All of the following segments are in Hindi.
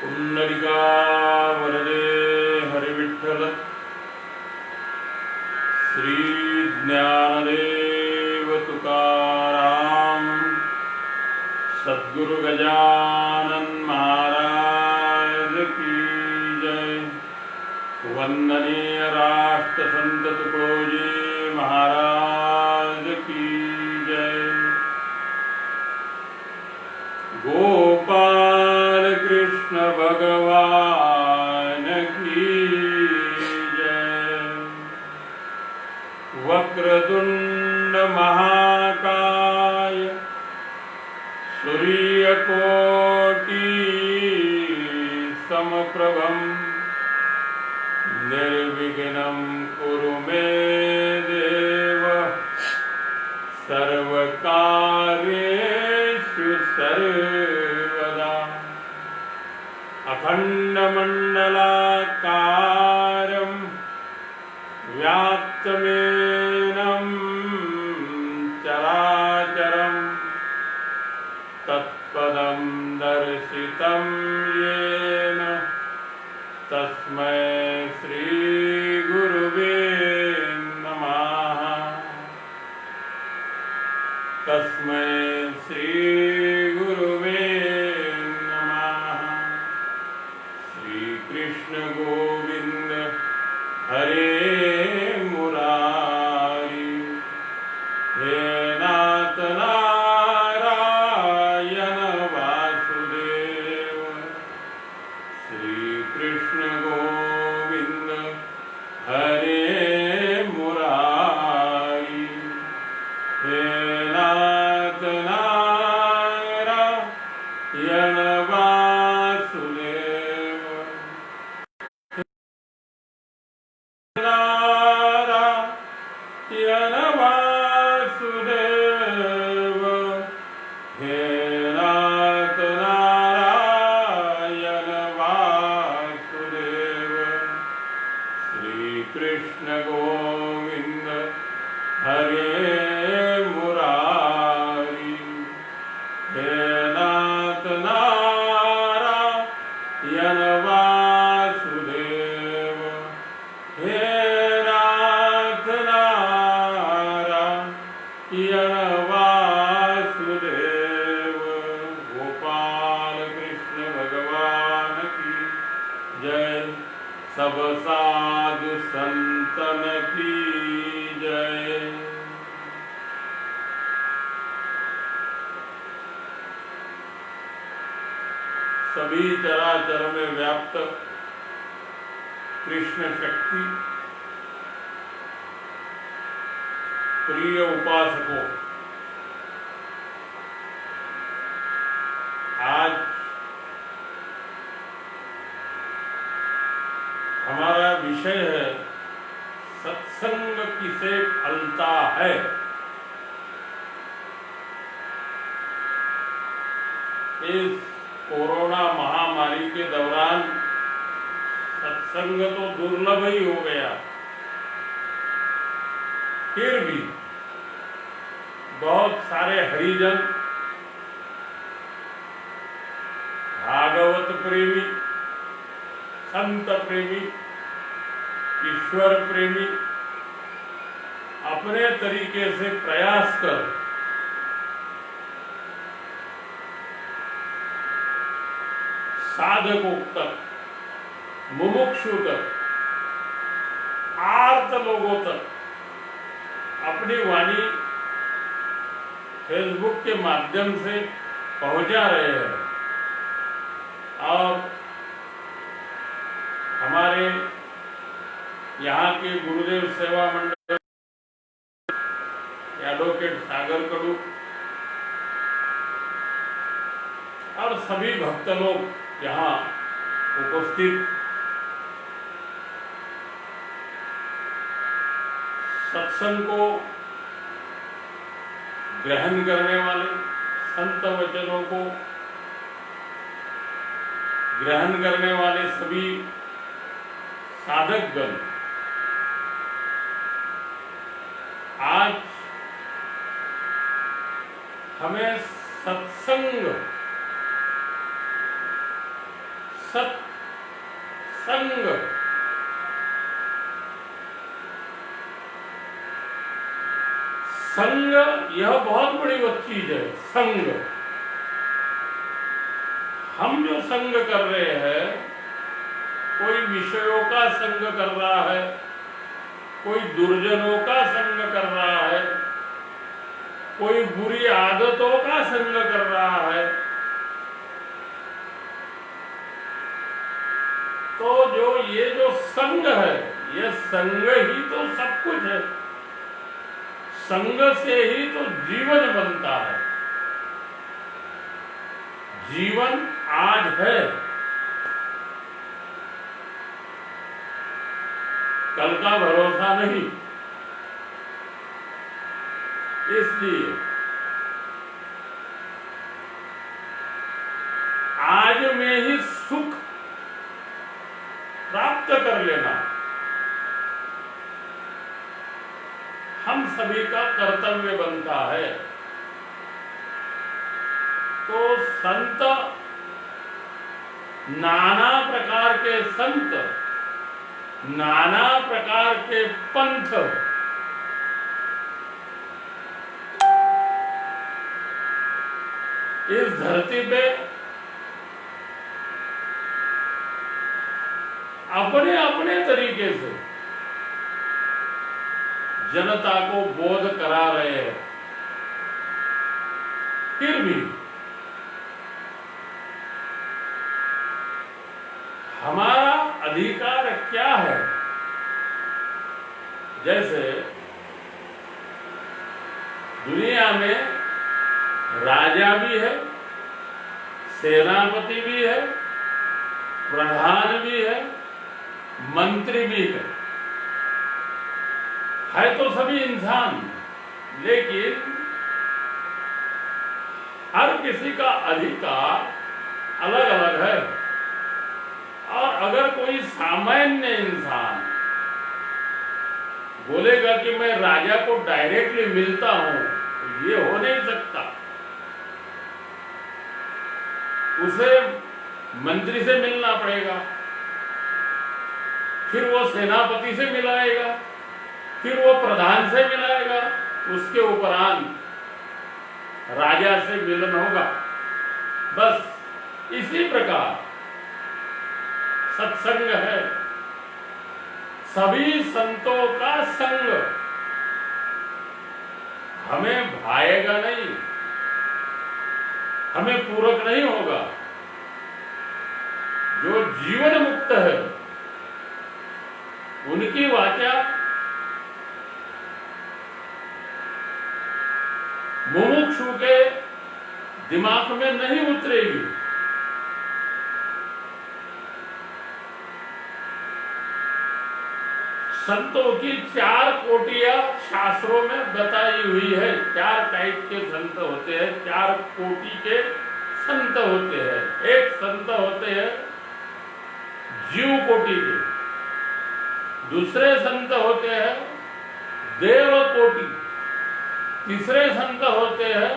पुंडलिका वरदे हरिविठ्ठल श्री ज्ञानदेव तुकाराम सद्गुरु गजानन महाराज की जय। वंदनीय राष्ट्र संत तुकडोजी महाराज की जय। गोपाल कृष्ण भगवान की जय। वक्रतुंड महाकाय सूर्यकोटि समप्रभं निर्विघ्नं कुरु मे देव सर्वकार्येषु सर्वदा। अखण्डमण्डलाकारं व्याप्तमेनं चराचरं तत्पदं दर्शितं येन तस्मै श्री गुरुवे नमः। तस्मै श्री गुरुवे नमः। श्री कृष्ण गोविंद हरे मुरारी हे नाथ नारायण वासुदेव। श्री कृष्ण गोविंद हरे मुरारी हे नाथ नारायण वासुदेव। नारायण वासुदेव हे नाथ नारायण वासुदेव। श्री कृष्ण गोविंद हरे मुरारी हे नाथ नारायण वासुदेव हे नाथ नारायण वासुदेव। गोपाल कृष्ण भगवान की जय। सब साधु संतन की जय। सभी चराचर में व्याप्त कृष्ण शक्ति प्रिय उपासकों, आज हमारा विषय है सत्संग किसे फलता है। इस कोरोना महामारी के दौरान सत्संग तो दुर्लभ ही हो गया, फिर भी बहुत सारे हरिजन, भागवत प्रेमी, संत प्रेमी, ईश्वर प्रेमी अपने तरीके से प्रयास कर साधकों तक, मुमुक्षु तक, आर्त लोगों तक अपनी वाणी फेसबुक के माध्यम से पहुंचा रहे हैं। और हमारे यहाँ के गुरुदेव सेवा मंडल एडवोकेट सागर कडू और सभी भक्त लोग यहाँ उपस्थित सत्संग को ग्रहण करने वाले, संत वचनों को ग्रहण करने वाले सभी साधकगण आज हमें सत्संग सत्संग। संग यह बहुत बड़ी चीज है। संग, हम जो संग कर रहे हैं, कोई विषयों का संग कर रहा है, कोई दुर्जनों का संग कर रहा है, कोई बुरी आदतों का संग कर रहा है, तो ये जो संग है, ये संग ही तो सब कुछ है। संग से ही तो जीवन बनता है। जीवन आज है, कल का भरोसा नहीं। इसलिए आज में ही सुख प्राप्त कर लेना हम सभी का कर्तव्य बनता है। तो संत, नाना प्रकार के संत, नाना प्रकार के पंथ, इस धरती पे अपने अपने तरीके से जनता को बोध करा रहे हैं। फिर भी हमारा अधिकार क्या है? जैसे दुनिया में राजा भी है, सेनापति भी है, प्रधान भी है, मंत्री भी है तो सभी इंसान। लेकिन हर किसी का अधिकार अलग अलग है। और अगर कोई सामान्य इंसान बोलेगा कि मैं राजा को डायरेक्टली मिलता हूं, तो ये हो नहीं सकता। उसे मंत्री से मिलना पड़ेगा, फिर वो सेनापति से मिलाएगा, फिर वो प्रधान से मिलाएगा, उसके उपरांत राजा से मिलन होगा। बस इसी प्रकार सत्संग है, सभी संतों का संग हमें भाएगा नहीं, हमें पूरक नहीं होगा। जो जीवन मुक्त है उनकी वाचा मुमुक्षु के दिमाग में नहीं उतरेगी। संतों की 4 कोटियां शास्त्रों में बताई हुई है। 4 टाइप के संत होते हैं, 4 कोटि के संत होते हैं। एक संत होते हैं जीव कोटि के, दूसरे संत होते हैं देव कोटि, तीसरे संत होते हैं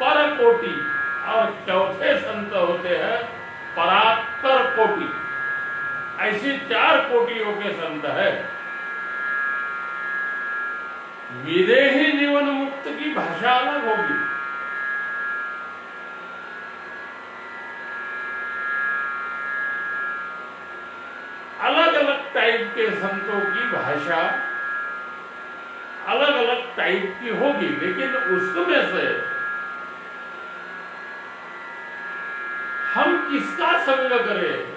पर कोटि, और चौथे संत होते हैं परात्पर कोटि। ऐसी 4 कोटियों के संत है। विदेही जीवन मुक्त की भाषा अलग होगी। अलग अलग टाइप के संतों की भाषा अलग अलग टाइप की होगी, लेकिन उसमें से हम किसका संग करें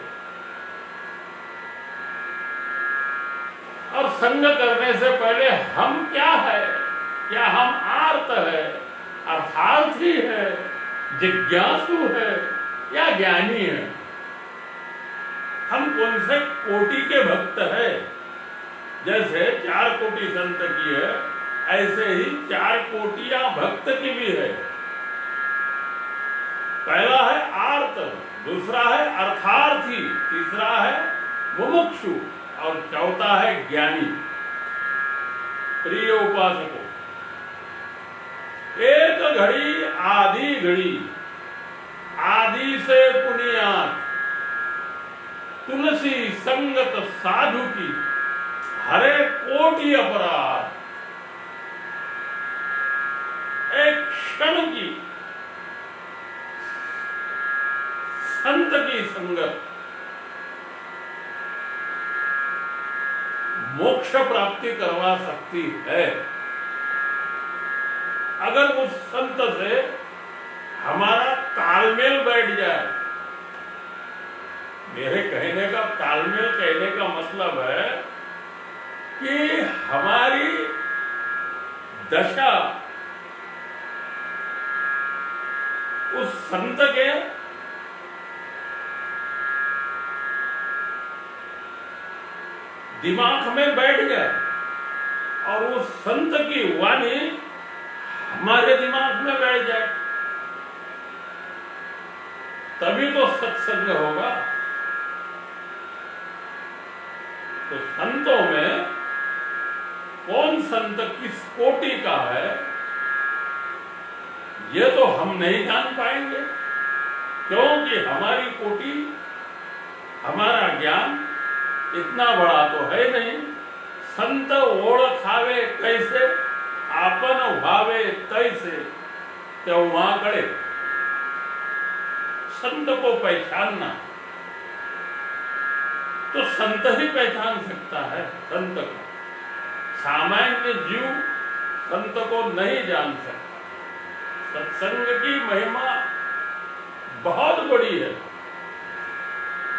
और संग करने से पहले हम क्या है? क्या हम आर्त है, अर्थार्थी है, जिज्ञासु है या ज्ञानी है? हम कौन से कोटि के भक्त है? जैसे 4 कोटि संत की है, ऐसे ही 4 कोटियां भक्त की भी है। पहला है आर्त, दूसरा है अर्थार्थी, तीसरा है मुमुक्षु और चौथा है ज्ञानी। प्रिय उपासकों, एक घड़ी आधी घड़ी, आदि से पुनियात, तुलसी संगत साधु की हरे कोटि अपराध, एक क्षण की संत की संगत मोक्ष प्राप्ति करवा सकती है। अगर उस संत से हमारा तालमेल बैठ जाए। मेरे कहने का तालमेल कहने का मतलब है कि हमारी दशा उस संत के दिमाग में बैठ जाए और उस संत की वाणी हमारे दिमाग में बैठ जाए, तभी तो सत्संग होगा। तो संतों में कौन संत किस कोटि का है, ये तो हम नहीं जान पाएंगे, क्योंकि हमारी कोटि, हमारा ज्ञान इतना बड़ा तो है नहीं। संत ओळखावे कैसे, आपन भावे तैसे, तेव्हा कळे। संत को पहचानना तो संत ही पहचान सकता है। संत को सामान्य जीव संत को नहीं जान सकता। सत्संग की महिमा बहुत बड़ी है,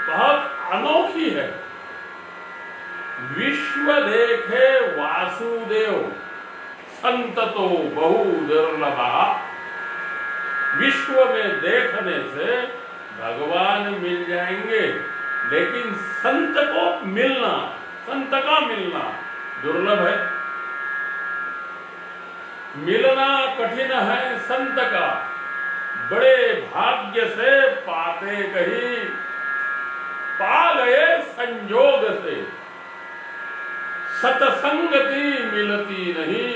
बहुत अनोखी है। विश्व देखे वासुदेव, संत तो बहु दुर्लभा। विश्व में देखने से भगवान मिल जाएंगे, लेकिन संत को मिलना, संत का मिलना दुर्लभ है। मिलना कठिन है संत का, बड़े भाग्य से पाते कहीं, पा गए संजोग से। सतसंगति मिलती नहीं,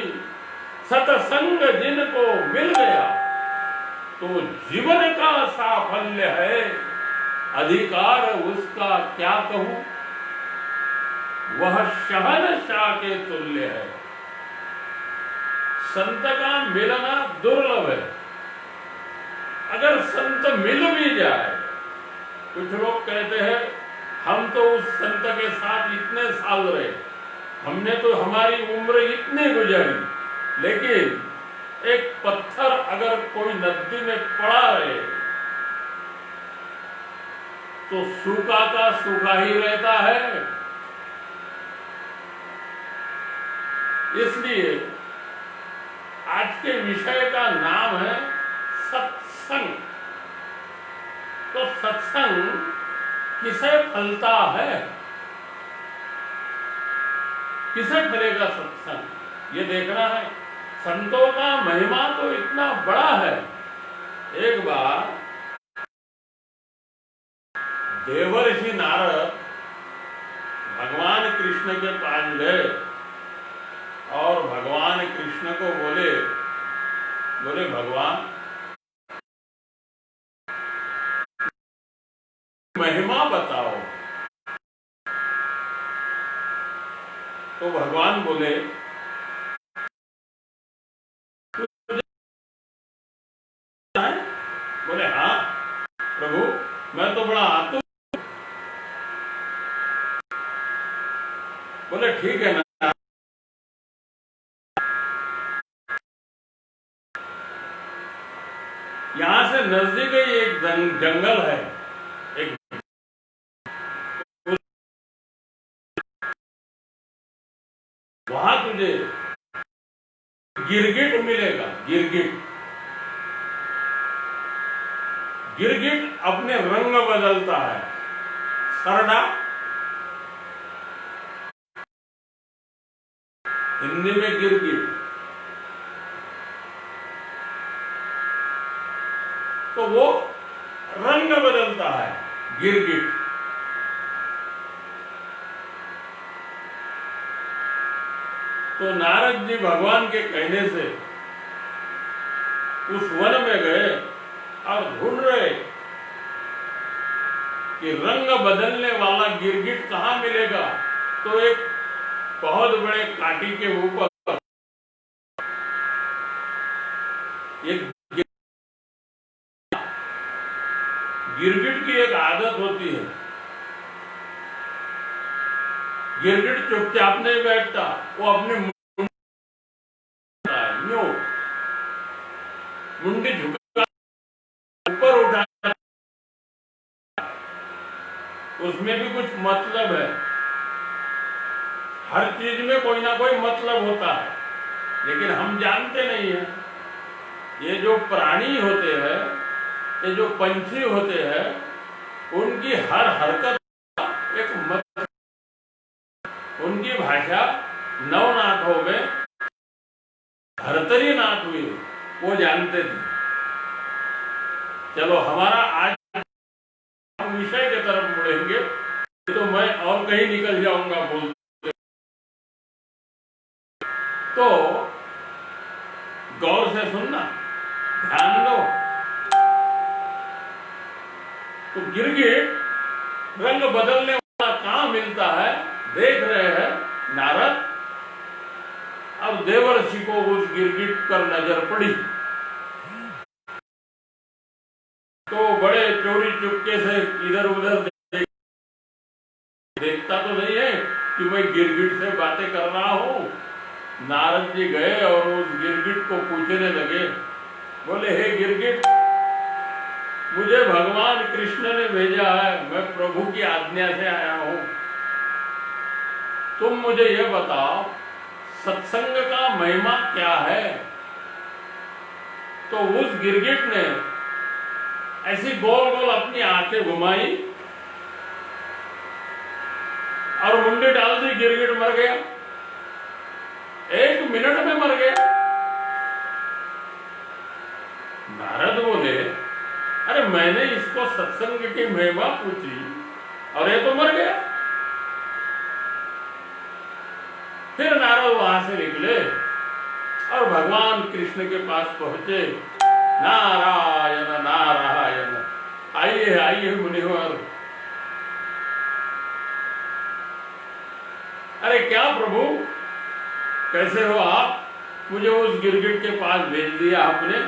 सतसंग जिनको मिल गया तो जीवन का साफल्य है। अधिकार उसका क्या कहूं, वह शहंशाह के तुल्य है। संत का मिलना दुर्लभ है। अगर संत मिल भी जाए, कुछ लोग कहते हैं हम तो उस संत के साथ इतने साल रहे, हमने तो हमारी उम्र इतनी गुजारी, लेकिन एक पत्थर अगर कोई नदी में पड़ा रहे तो सूखा का सूखा ही रहता है। इसलिए आज के विषय का नाम है सत्संग। तो सत्संग किसे फलता है, किसे फलेगा सत्संग, ये देखना है। संतों का महिमा तो इतना बड़ा है। एक बार देवर्षि नारद भगवान कृष्ण के पास गए और भगवान कृष्ण को बोले भगवान महिमा बताओ। तो भगवान बोले हाँ प्रभु, मैं तो बड़ा आतुर। बोले ठीक है ना, यहां से नजदीक ही एक जंगल है, एक वहां तुझे गिरगिट मिलेगा। गिरगिट अपने रंग बदलता है। सरडा हिंदी में गिरगिट, तो वो रंग बदलता है गिरगिट। तो नारद जी भगवान के कहने से उस वन में गए और ढूंढ रहे कि रंग बदलने वाला गिरगिट कहाँ मिलेगा। तो एक बहुत बड़े काटी के ऊपर एक गिरगिट की एक आदत होती है, गिरगिट चुपचाप नहीं बैठता, वो अपने मुंडी झुका ऊपर उठा, उसमें भी कुछ मतलब है। हर चीज में कोई ना कोई मतलब होता है, लेकिन हम जानते नहीं है। ये जो प्राणी होते हैं, ये जो पंछी होते हैं, उनकी हर हरकत एक मतलब, उनकी भाषा नवनाथों में धरतरी नाथ हुई, वो जानते थे। चलो हमारा आज हम विषय की तरफ मुड़ेंगे, तो मैं और कहीं निकल जाऊंगा बोलते। तो गौर से सुनना, ध्यान दो। तो गिरगिट रंग बदलने वाला कहां मिलता है, देख रहे हैं नारद। अब देवर्षि को उस गिरगिट पर नजर पड़ी, तो बड़े चोरी चुपके से इधर उधर देखता तो नहीं है कि मैं गिरगिट से बातें कर रहा हूं। नारद जी गए और उस गिरगिट को पूछने लगे, बोले हे गिरगिट, मुझे भगवान कृष्ण ने भेजा है, मैं प्रभु की आज्ञा से आया हूं। तुम मुझे यह बताओ सत्संग का महिमा क्या है। तो उस गिरगिट ने ऐसी गोल गोल अपनी आंखें घुमाई और मुंडी डाल दी, गिरगिट मर गया, 1 मिनट में मर गया। नारद बोले, अरे मैंने इसको सत्संग की महिमा पूछी और ये तो मर गया। फिर नारद वहां से निकले और भगवान कृष्ण के पास पहुंचे। नारायण नारायण, आइए आइए मुनिवर। अरे क्या प्रभु, कैसे हो आप? मुझे उस गिरगिट के पास भेज दिया आपने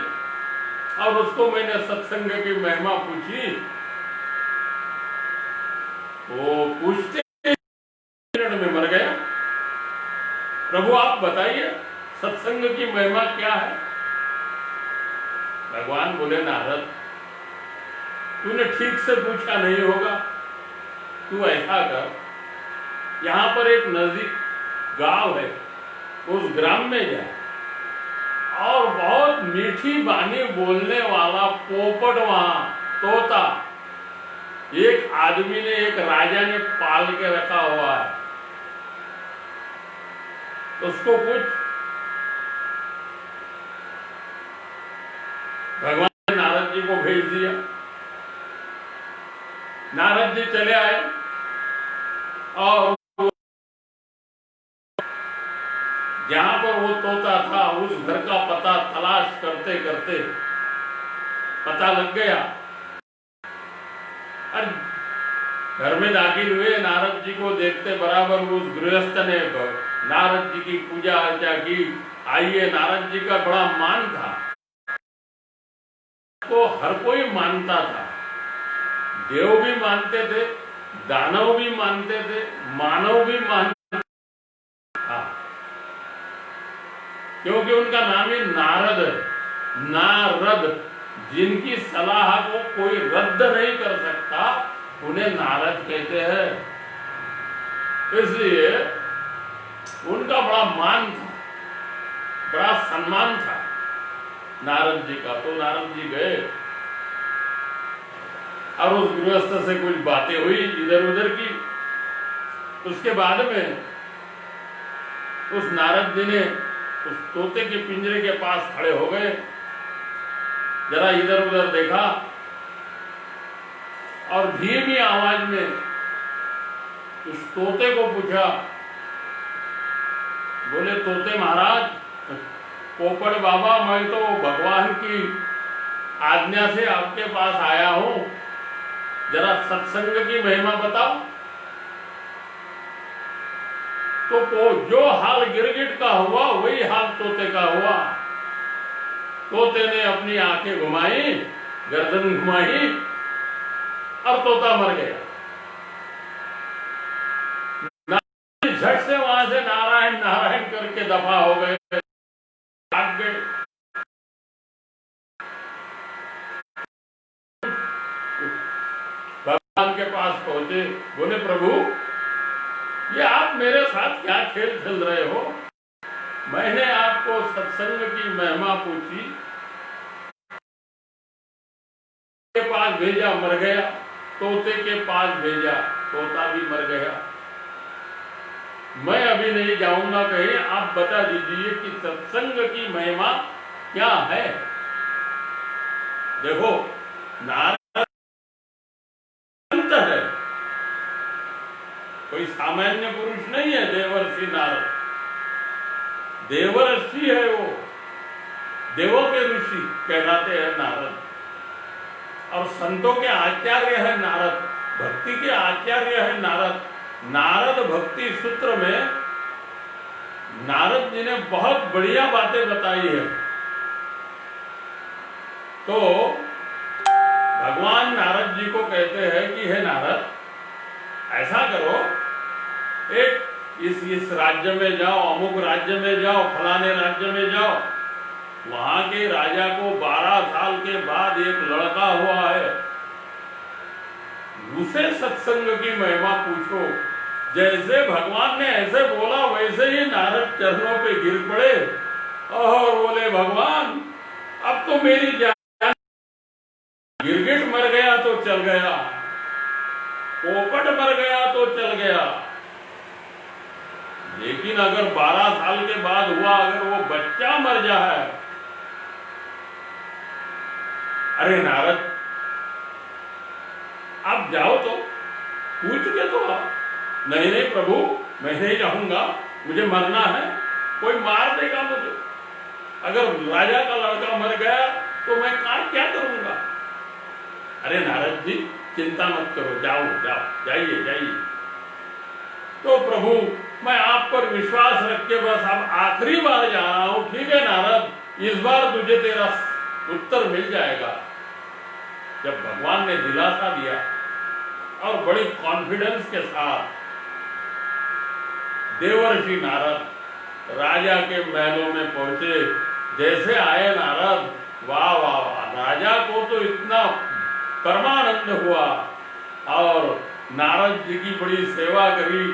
और उसको मैंने सत्संग की महिमा पूछी। वो पूछते मिनट में मर गया। प्रभु आप बताइए सत्संग की महिमा क्या है। भगवान बोले, नारद तूने ठीक से पूछा नहीं होगा, तू ऐसा कर, यहां पर एक नजदीक गांव है, उस ग्राम में जा और बहुत मीठी वाणी बोलने वाला पोपट, वहां तोता, एक आदमी ने, एक राजा ने पाल के रखा हुआ है, उसको पूछ। भगवान ने नारद जी को भेज दिया। नारद जी चले आए और जहां पर वो तोता था उस घर का पता तलाश करते करते पता लग गया। और घर में दाखिल हुए, नारद जी को देखते बराबर उस गृहस्थ ने नारद जी की पूजा अर्चा की। आइए, नारद जी का बड़ा मान था, तो हर कोई मानता था, देव भी मानते थे, दानव भी मानते थे, मानव भी मानते था, क्योंकि उनका नाम ही नारद है। नारद, जिनकी सलाह को कोई रद्द नहीं कर सकता, उन्हें नारद कहते हैं। इसलिए उनका बड़ा मान था, बड़ा सम्मान था नारद जी का। तो नारद जी गए और उस गृहस्थ से कुछ बातें हुई इधर उधर की। उसके बाद में उस नारद जी ने उस तोते के पिंजरे के पास खड़े हो गए, जरा इधर उधर देखा और धीमी आवाज में उस तोते को पूछा। बोले, तोते महाराज, पोपट बाबा, मैं तो भगवान की आज्ञा से आपके पास आया हूं जरा सत्संग की महिमा बताओ। तो जो हाल गिरगिट का हुआ वही हाल तोते का हुआ। तोते ने अपनी आंखें घुमाई, गर्दन घुमाई और तोता मर गया। झट से वहां से नारायण नारायण करके दफा हो गए, भाग गए। भगवान के पास पहुंचे, बोले प्रभु ये आप मेरे साथ क्या खेल खेल रहे हो? मैंने आपको सत्संग की महिमा पूछी, के पास भेजा मर गया, तोते के पास भेजा तोता भी मर गया। मैं अभी नहीं जाऊंगा कहीं, आप बता दीजिए कि सत्संग की महिमा क्या है। देखो नारद संत है, कोई सामान्य पुरुष नहीं है। देवर्षि नारद देवर्षि है, वो देवों के ऋषि कहलाते हैं नारद। और संतों के आचार्य है नारद, भक्ति के आचार्य है नारद। नारद भक्ति सूत्र में नारद जी ने बहुत बढ़िया बातें बताई है। तो भगवान नारद जी को कहते हैं कि हे नारद, ऐसा करो, एक इस राज्य में जाओ, अमुक राज्य में जाओ, फलाने राज्य में जाओ, वहां के राजा को 12 साल के बाद एक लड़का हुआ है, उसे सत्संग की महिमा पूछो। जैसे भगवान ने ऐसे बोला वैसे ही नारद चरणों पे गिर पड़े और बोले भगवान अब तो मेरी जान, गिरगिट मर गया तो चल गया, पोपट मर गया तो चल गया, लेकिन अगर 12 साल के बाद हुआ, अगर वो बच्चा मर जाए, अरे नारद आप जाओ तो पूछ के तो आओ। नहीं नहीं प्रभु मैं नहीं जाऊंगा, मुझे मरना है, कोई मार देगा मुझे। अगर राजा का लड़का मर गया तो मैं क्या करूंगा? अरे नारद जी चिंता मत करो, जाओ जाओ, जाइए जाइए। तो प्रभु मैं आप पर विश्वास रख के बस अब आखिरी बार जा रहा हूं, ठीक है नारद, इस बार तुझे तेरा उत्तर मिल जाएगा। जब भगवान ने दिलासा दिया और बड़ी कॉन्फिडेंस के साथ देवर्षि नारद राजा के महलों में पहुंचे। जैसे आए नारद, वाह वाह वाह, राजा को तो इतना परमानंद हुआ और नारद जी की बड़ी सेवा करी।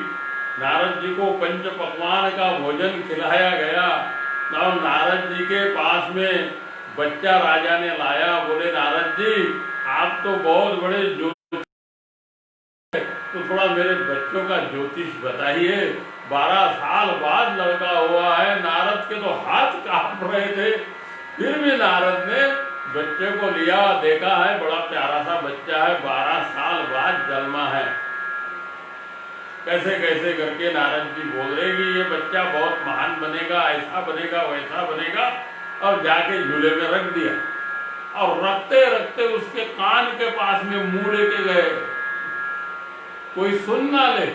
नारद जी को पंच पकवान का भोजन खिलाया गया और नारद जी के पास में बच्चा राजा ने लाया। बोले नारद जी आप तो बहुत बड़े ज्योतिष, तो थोड़ा मेरे बच्चों का ज्योतिष बताइए। 12 साल बाद लड़का हुआ है। नारद के तो हाथ कांप रहे थे, फिर भी नारद ने बच्चे को लिया, देखा है बड़ा प्यारा सा बच्चा है, 12 साल बाद जन्मा है। कैसे कैसे करके नारद जी बोल रहे कि ये बच्चा बहुत महान बनेगा, ऐसा बनेगा वैसा बनेगा, और जाके झूले में रख दिया। और रखते रखते उसके कान के पास में मुंह लेके गए, कोई सुन ना ले,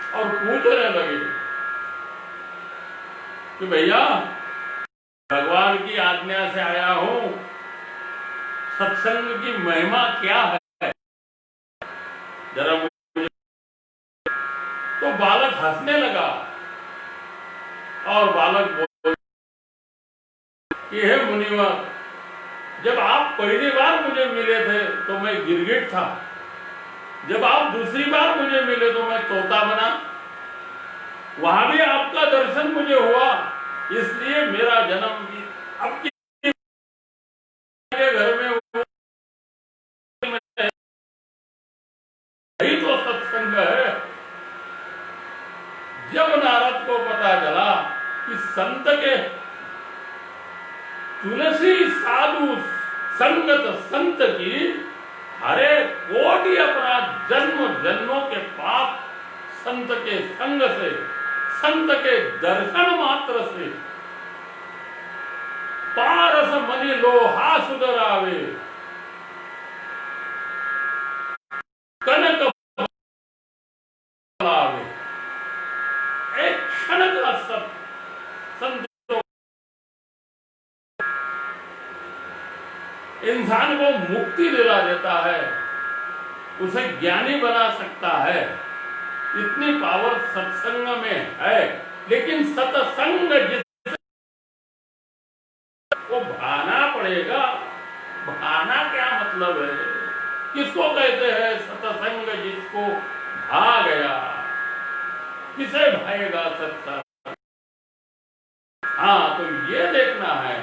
और पूछने लगे कि भैया भगवान की आज्ञा से आया हूं, सत्संग की महिमा क्या है जरा मुझे। तो बालक हंसने लगा और बालक बोले कि हे मुनिवर, जब आप पहली बार मुझे मिले थे तो मैं गिरगिट था, जब आप दूसरी बार मुझे मिले तो मैं तोता बना, वहां भी आपका दर्शन मुझे हुआ, इसलिए मेरा जन्म भी अब के घर में यही तो सत्संग है। जब नारद को पता चला कि संत के तुलसी साधु संगत संत की हरे कोटि अपराध जन्म जन्मों के पाप संत के संग से, संत के दर्शन मात्र से पारस मनि लोहा सुधरावे, इंसान को मुक्ति दिला देता है, उसे ज्ञानी बना सकता है। इतनी पावर सत्संग में है। लेकिन सत्संग जिसको भाना पड़ेगा। भाना क्या मतलब है? किसको कहते हैं सत्संग जिसको भा गया? किसे भाएगा सत्संग? हाँ, तो ये देखना है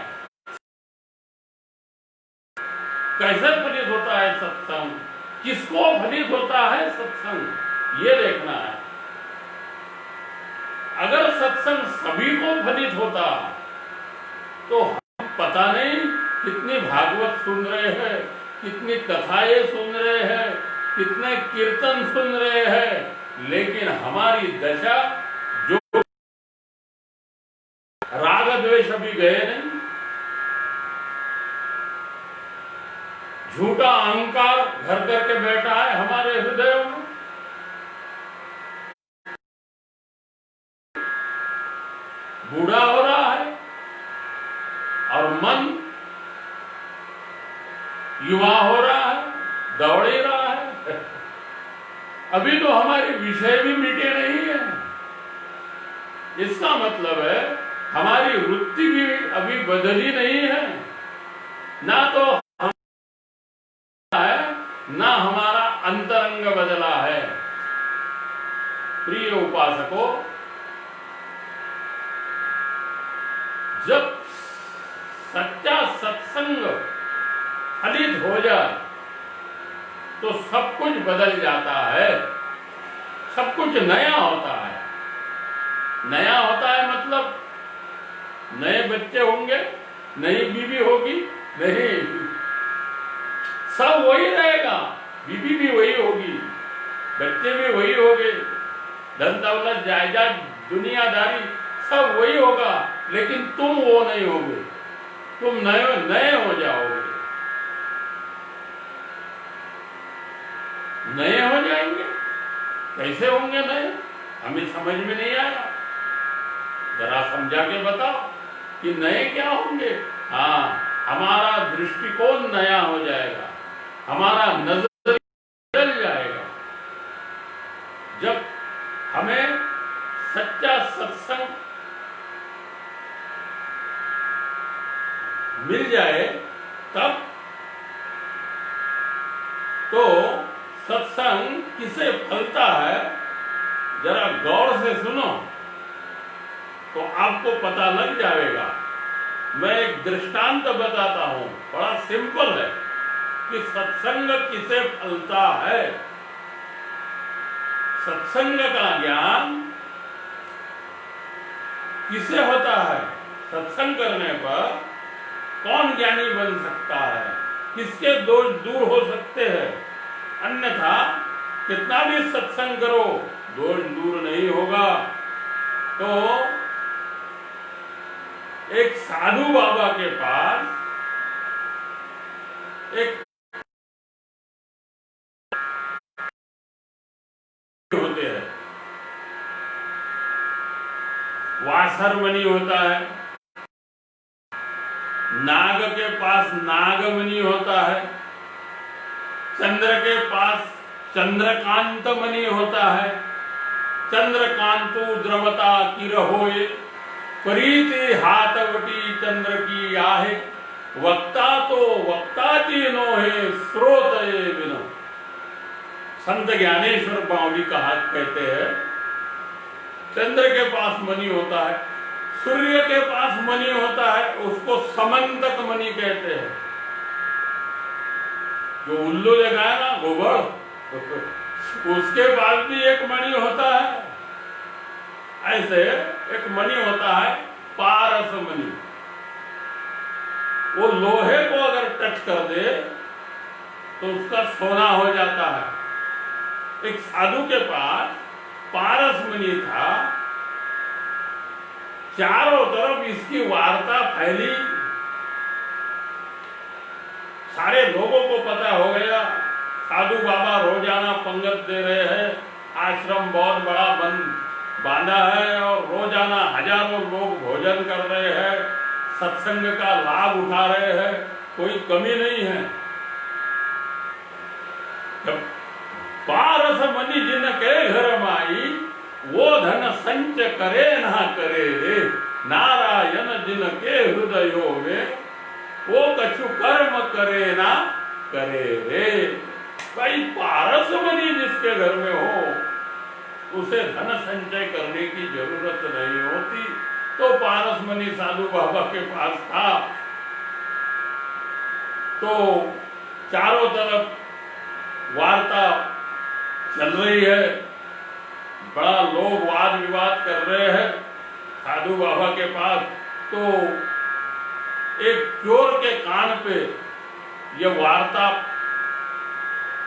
कैसे फलित होता है सत्संग, किसको फलित होता है सत्संग, ये देखना है। अगर सत्संग सभी को फलित होता तो हम पता नहीं कितनी भागवत सुन रहे हैं, कितनी कथाएं सुन रहे हैं, कितने कीर्तन सुन रहे हैं, लेकिन हमारी दशा जो राग द्वेष अभी गए नहीं, झूठा अहंकार घर करके बैठा है हमारे हृदय में। बूढ़ा हो रहा है और मन युवा हो रहा है, दौड़ ही रहा है। अभी तो हमारे विषय भी मिटे नहीं है। इसका मतलब है हमारी वृत्ति भी अभी बदली नहीं है। ना तो है ना हमारा अंतरंग बदला है। प्रिय उपासकों, जब सच्चा सत्संग फलित हो जाए तो सब कुछ बदल जाता है, सब कुछ नया होता है। नया होता है मतलब नए बच्चे होंगे, नई बीवी होगी, नहीं, सब वही रहेगा। बीवी भी वही होगी, बच्चे भी वही होंगे, धन दौलत जायदाद दुनियादारी सब वही होगा, लेकिन तुम वो नहीं होगे, तुम नए हो जाओगे, नए हो जाएंगे। कैसे होंगे नए? हमें समझ में नहीं आया, जरा समझा के बताओ कि नए क्या होंगे। हाँ, हमारा दृष्टिकोण नया हो जाएगा, हमारा नजर बदल जाएगा। जब हमें सच्चा सत्संग मिल जाए तब तो सत्संग किसे फलता है, जरा गौर से सुनो तो आपको पता लग जाएगा। मैं एक दृष्टांत बताता हूं, बड़ा सिंपल है कि सत्संग किसे फलता है। सत्संग का ज्ञान किसे होता है? सत्संग करने पर कौन ज्ञानी बन सकता है? किसके दोष दूर हो सकते हैं? अन्यथा कितना भी सत्संग करो, दोष दूर नहीं होगा। तो एक साधु बाबा के पास एक होते हैं, वासरमणि होता है, नाग के पास नागमणि होता है, चंद्र के पास चंद्रकांत मणि होता है। चंद्रकांतु द्रवता की रहोए, प्रीति हाथवटी चंद्र की आहे, वक्ता तो वक्ता की नोहे, स्रोत बिनो। संत ज्ञानेश्वर बावली कहा कहते हैं, चंद्र के पास मणि होता है, सूर्य के पास मणि होता है, उसको समंतक मणि कहते हैं। जो उल्लू लगाया ना गोबर, उसके पास भी एक मणि होता है। ऐसे एक मणि होता है पारस मणि, वो लोहे को अगर टच कर दे तो उसका सोना हो जाता है। एक साधु के पास पारस मणि था, चारों तरफ इसकी वार्ता फैली, सारे लोगों को पता हो गया साधु बाबा रोजाना पंगत दे रहे हैं, आश्रम बहुत बड़ा बांधा है और रोजाना हजारों लोग भोजन कर रहे हैं, सत्संग का लाभ उठा रहे हैं। कोई कमी नहीं है। जब पारस मनी जिन के घर माई, वो धन संच करे ना करे रे। नारायण जिन के हृदयों में, वो कछु कर्म करे ना करे रे। भाई पारस मनी जिसके घर में हो, उसे धन संचय करने की जरूरत नहीं होती। तो पारस मनी साधु बाबा के पास था, तो चारों तरफ वार्ता चल रही है, बड़ा लोग वाद विवाद कर रहे हैं साधु बाबा के पास। तो एक चोर के कान पे यह वार्ता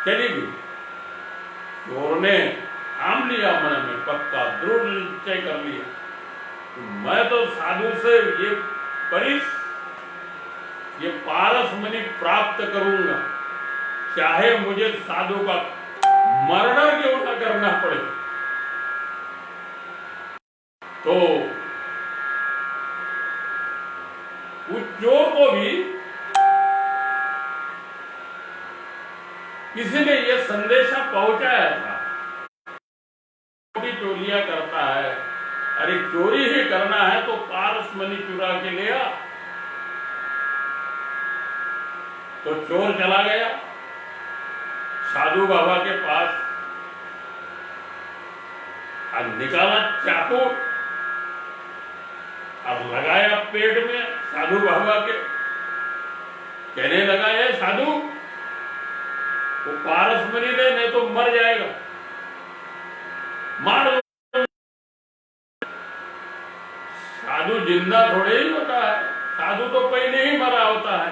चली गई। चोर ने ठान लिया मन में, पक्का दृढ़ निश्चय कर लिया, मैं तो साधु से ये पारस मणि प्राप्त करूंगा, चाहे मुझे साधु का मर्डर क्यों न करना पड़े। तो उस चोर को भी किसी ने यह संदेशा पहुंचाया था, चोरियां करता है, अरे चोरी ही करना है तो पारस मणि चुरा के ले आ। तो चोर चला गया साधु बाबा के पास, और निकाला चाकू और लगाया पेट में साधु बाबा के। कहने लगा, है साधु, वो पारस मणि दे, नहीं तो मर जाएगा, मार दो। साधु जिंदा थोड़े ही होता है, साधु तो पहले ही मरा होता है।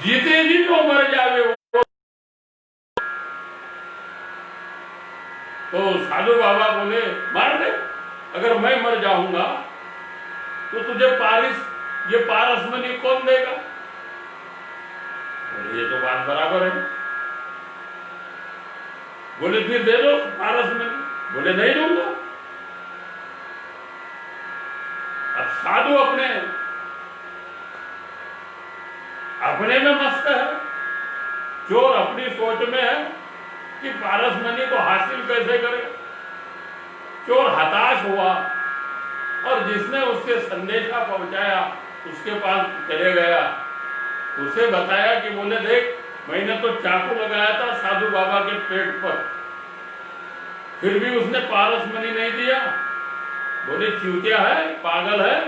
जीते जी जो मर जावे वो। तो साधु बाबा बोले, मार दे, अगर मैं मर जाऊंगा तो तुझे ये पारस मणि कौन देगा? बोले ये तो बात बराबर है। बोले फिर दे दो पारस मणि। बोले नहीं दूंगा। अब साधु अपने में मस्त है, चोर अपनी सोच में है कि पारस मणि को हासिल कैसे करे। चोर हताश हुआ और जिसने उसके संदेशा पहुंचाया उसके पास चले गया, उसे बताया कि बोले देख, मैंने तो चाकू लगाया था साधु बाबा के पेट पर, फिर भी उसने पारस मणि नहीं दिया। बोले चूतिया है, पागल है,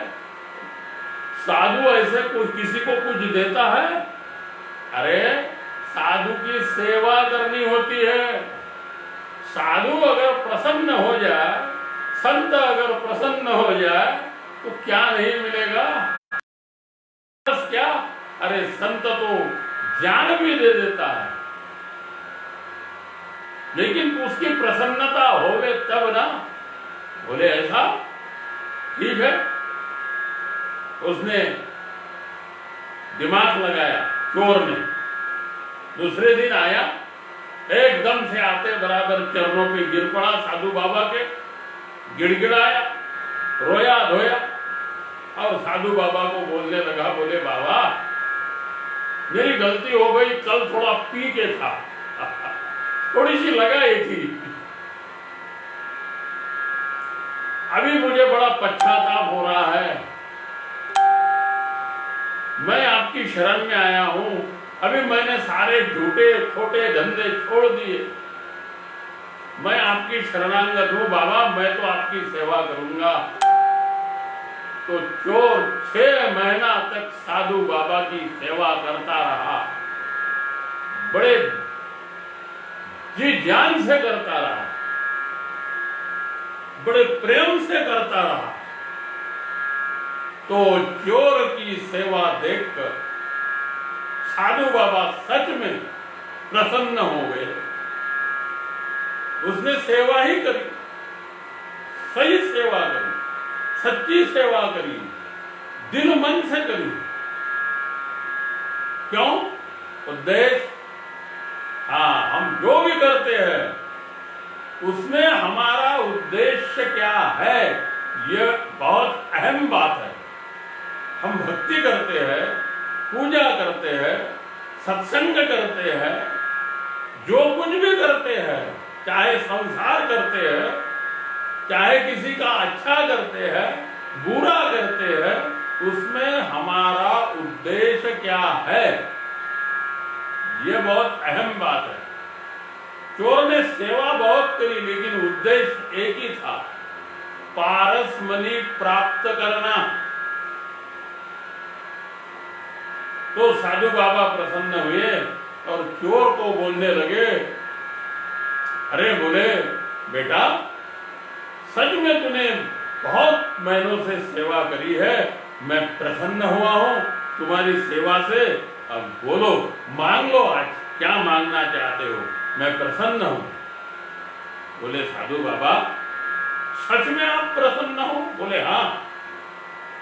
साधु ऐसे किसी को कुछ देता है? अरे साधु की सेवा करनी होती है। साधु अगर प्रसन्न हो जाए, संत अगर प्रसन्न हो जाए तो क्या नहीं मिलेगा? बस क्या, अरे संत तो जान भी दे देता है, लेकिन उसकी प्रसन्नता होवे तब ना। बोले ऐसा, ठीक है। उसने दिमाग लगाया चोर ने। दूसरे दिन आया, एकदम से आते बराबर चरणों पे गिर पड़ा साधु बाबा के, गिड़गिड़ाया, रोया धोया और साधु बाबा को बोलने लगा, बोले बाबा मेरी गलती हो गई, कल थोड़ा पी के था, थोड़ी सी लगाई थी, अभी मुझे बड़ा पश्चाताप हो रहा है, मैं आपकी शरण में आया हूं, अभी मैंने सारे झूठे खोटे धंधे छोड़ दिए, मैं आपकी शरणागत हूं बाबा, मैं तो आपकी सेवा करूंगा। तो चोर 6 महीना तक साधु बाबा की सेवा करता रहा, बड़े जी जान से करता रहा, बड़े प्रेम से करता रहा। तो चोर की सेवा देखकर साधु बाबा सच में प्रसन्न हो गए। उसने सेवा ही करी, सही सेवा करी, सच्ची सेवा करी, दिल मन से करी। क्यों? उद्देश्य, हाँ, हम जो भी करते हैं उसमें हमारा उद्देश्य क्या है, यह बहुत अहम बात है। हम भक्ति करते हैं पूजा करते हैं, सत्संग करते हैं, जो कुछ भी करते हैं, चाहे संसार करते हैं, चाहे किसी का अच्छा करते हैं, बुरा करते हैं, उसमें हमारा उद्देश्य क्या है, ये बहुत अहम बात है। चोर ने सेवा बहुत करी, लेकिन उद्देश्य एक ही था, पारसमणि प्राप्त करना। तो साधु बाबा प्रसन्न हुए और चोर को बोलने लगे, अरे बोले बेटा, सच में तूने बहुत महीनों से सेवा करी है, मैं प्रसन्न हुआ हूं तुम्हारी सेवा से। अब बोलो, मांग लो, आज क्या मांगना चाहते हो, मैं प्रसन्न हूं। बोले साधु बाबा, सच में आप प्रसन्न हो? बोले हाँ।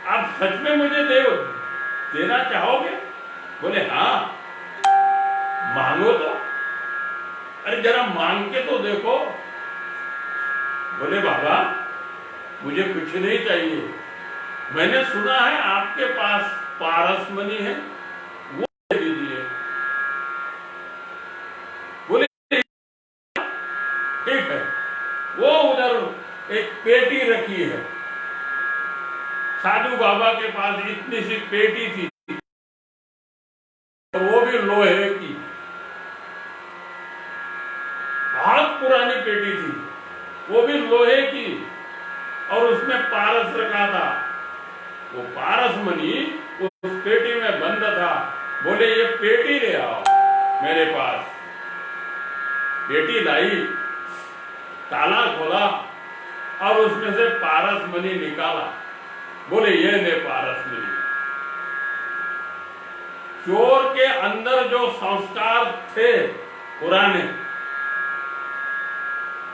आप सच में मुझे देना चाहोगे? बोले हाँ। मांगो तो। अरे जरा मांग के तो देखो। बोले बाबा, मुझे कुछ नहीं चाहिए, मैंने सुना है आपके पास पारसमणि है, वो दे दीजिए। बोले ठीक है। वो उधर एक पेटी रखी है, साधु बाबा के पास इतनी सी पेटी थी, वो भी लोहे की, बहुत पुरानी पेटी थी, वो भी लोहे की, और उसमें पारस रखा था। वो पारसमणि उस पेटी में बंद था। बोले ये पेटी ले आओ मेरे पास। पेटी लाई, ताला खोला और उसमें से पारसमणि निकाला। बोले ये ले पारसमणि। चोर के अंदर जो संस्कार थे पुराने,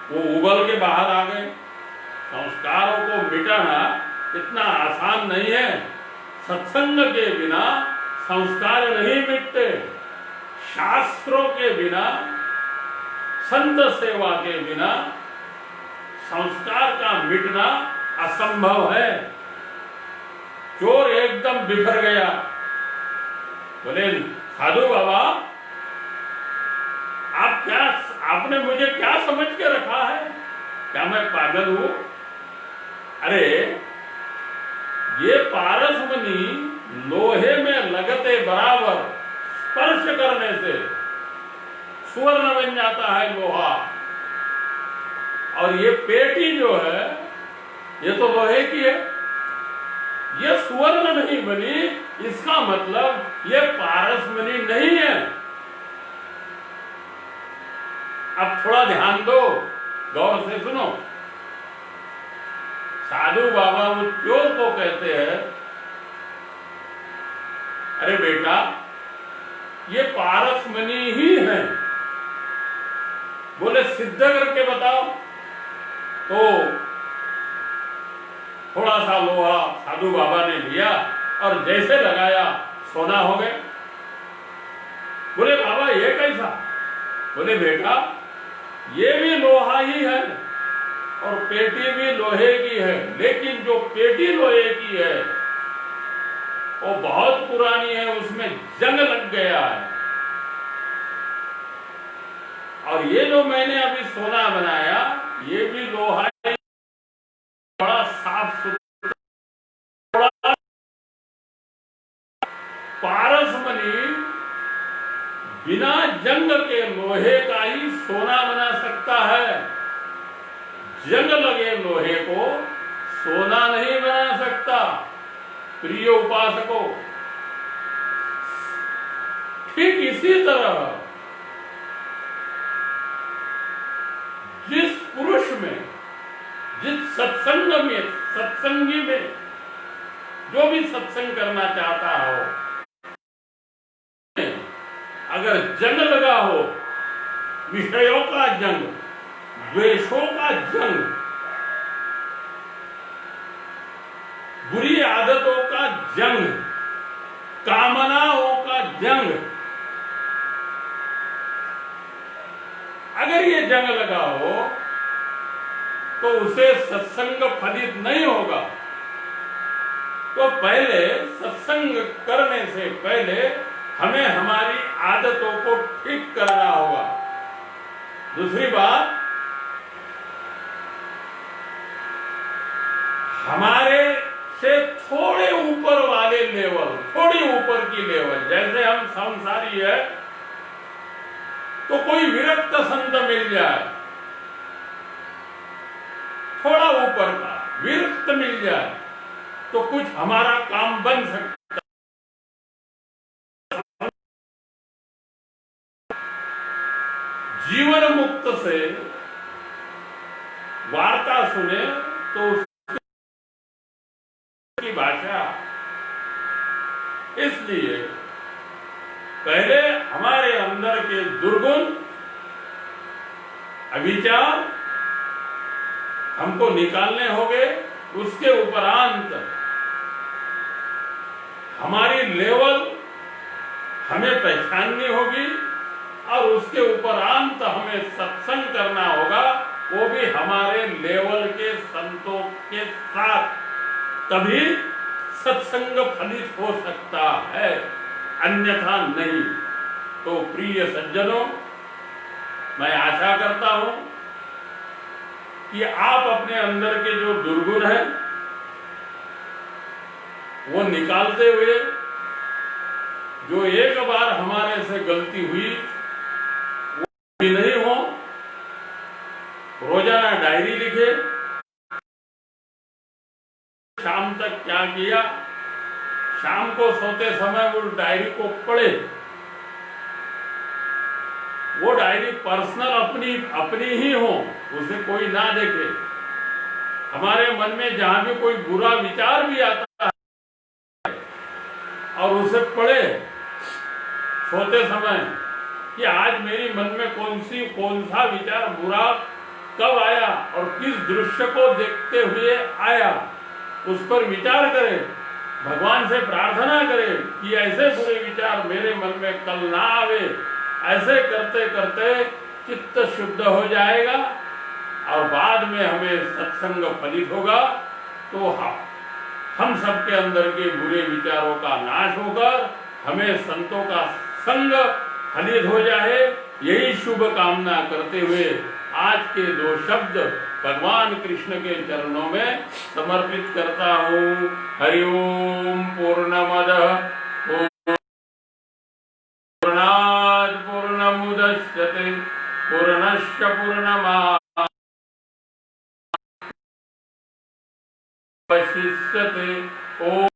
वो उबल के बाहर आ गए। संस्कारों को मिटाना इतना आसान नहीं है। सत्संग के बिना संस्कार नहीं मिटते, शास्त्रों के बिना, संत सेवा के बिना संस्कार का मिटना असंभव है। चोर एकदम बिखर गया। बोले साधु बाबा, आपने मुझे क्या समझ के रखा है? क्या मैं पागल हूं? अरे ये पारसमणि लोहे में लगते बराबर स्पर्श करने से स्वर्ण बन जाता है लोहा, और ये पेटी जो है ये तो लोहे की है, ये स्वर्ण नहीं बनी, इसका मतलब ये पारसमणि नहीं है। अब थोड़ा ध्यान दो, गौर से सुनो। साधु बाबा उस चोर को कहते हैं, अरे बेटा, ये पारसमणि ही है। बोले सिद्ध करके बताओ। तो थोड़ा सा लोहा साधु बाबा ने लिया और जैसे लगाया सोना हो गया। बोले बाबा ये कैसा? बोले बेटा, ये भी लोहा ही है और पेटी भी लोहे की है, लेकिन जो पेटी लोहे की है वो बहुत पुरानी है, उसमें जंग लग गया है, और ये जो मैंने अभी सोना बनाया ये भी लोहा, बड़ा साफ सुथरा। पारसमणि बिना जंग के लोहे का ही सोना बना सकता है, जंग लगे लोहे को सोना नहीं बना सकता। प्रिय उपासकों, ठीक इसी तरह जिस पुरुष में, जिस सत्संग में, सत्संगी में जो भी सत्संग करना चाहता हो, अगर जंग लगा हो, विषयों का जंग, द्वेषों का जंग, बुरी आदतों का जंग, कामनाओं का जंग, अगर ये जंग लगा हो तो उसे सत्संग फलित नहीं होगा, तो पहले सत्संग करने से पहले हमें हमारी आदतों को ठीक करना होगा। दूसरी बात, हमारे से थोड़े ऊपर वाले लेवल, थोड़ी ऊपर की लेवल, जैसे हम संसारी है तो कोई विरक्त संत मिल जाए, थोड़ा ऊपर का विरक्त मिल जाए तो कुछ हमारा काम बन सकता। जीवन मुक्त से वार्ता सुने तो उसकी भाषा, इसलिए पहले हमारे अंदर के दुर्गुण अविचार हमको निकालने होंगे। उसके उपरांत हमारी लेवल हमें पहचाननी होगी और उसके उपरांत हमें सत्संग करना होगा, वो भी हमारे लेवल के संतों के साथ, तभी सत्संग फलित हो सकता है, अन्यथा नहीं। तो प्रिय सज्जनों, मैं आशा करता हूं कि आप अपने अंदर के जो दुर्गुण हैं वो निकालते हुए, जो एक बार हमारे से गलती हुई वो भी नहीं हो, रोजाना डायरी लिखे, शाम तक क्या किया, शाम को सोते समय वो डायरी को पढ़े। वो डायरी पर्सनल अपनी ही हो, उसे कोई ना देखे। हमारे मन में जहां भी कोई बुरा विचार भी आता है और उसे पढ़े सोते समय कि आज मेरी मन में कौन सा विचार बुरा कब आया और किस दृश्य को देखते हुए आया, उस पर विचार करें, भगवान से प्रार्थना करें कि ऐसे बुरे विचार मेरे मन में कल ना आवे। ऐसे करते करते चित्त शुद्ध हो जाएगा और बाद में हमें सत्संग फलित होगा, तो हम सबके अंदर के बुरे विचारों का नाश होकर हमें संतों का संग फलित हो जाए। यही शुभ कामना करते हुए आज के 2 शब्द भगवान कृष्ण के चरणों में समर्पित करता हूँ। हरि ओम। पूर्णमदः पूर्णात् पूर्णमुदच्यते पूर्णस्य पूर्णमादावशिष्यते। ओम।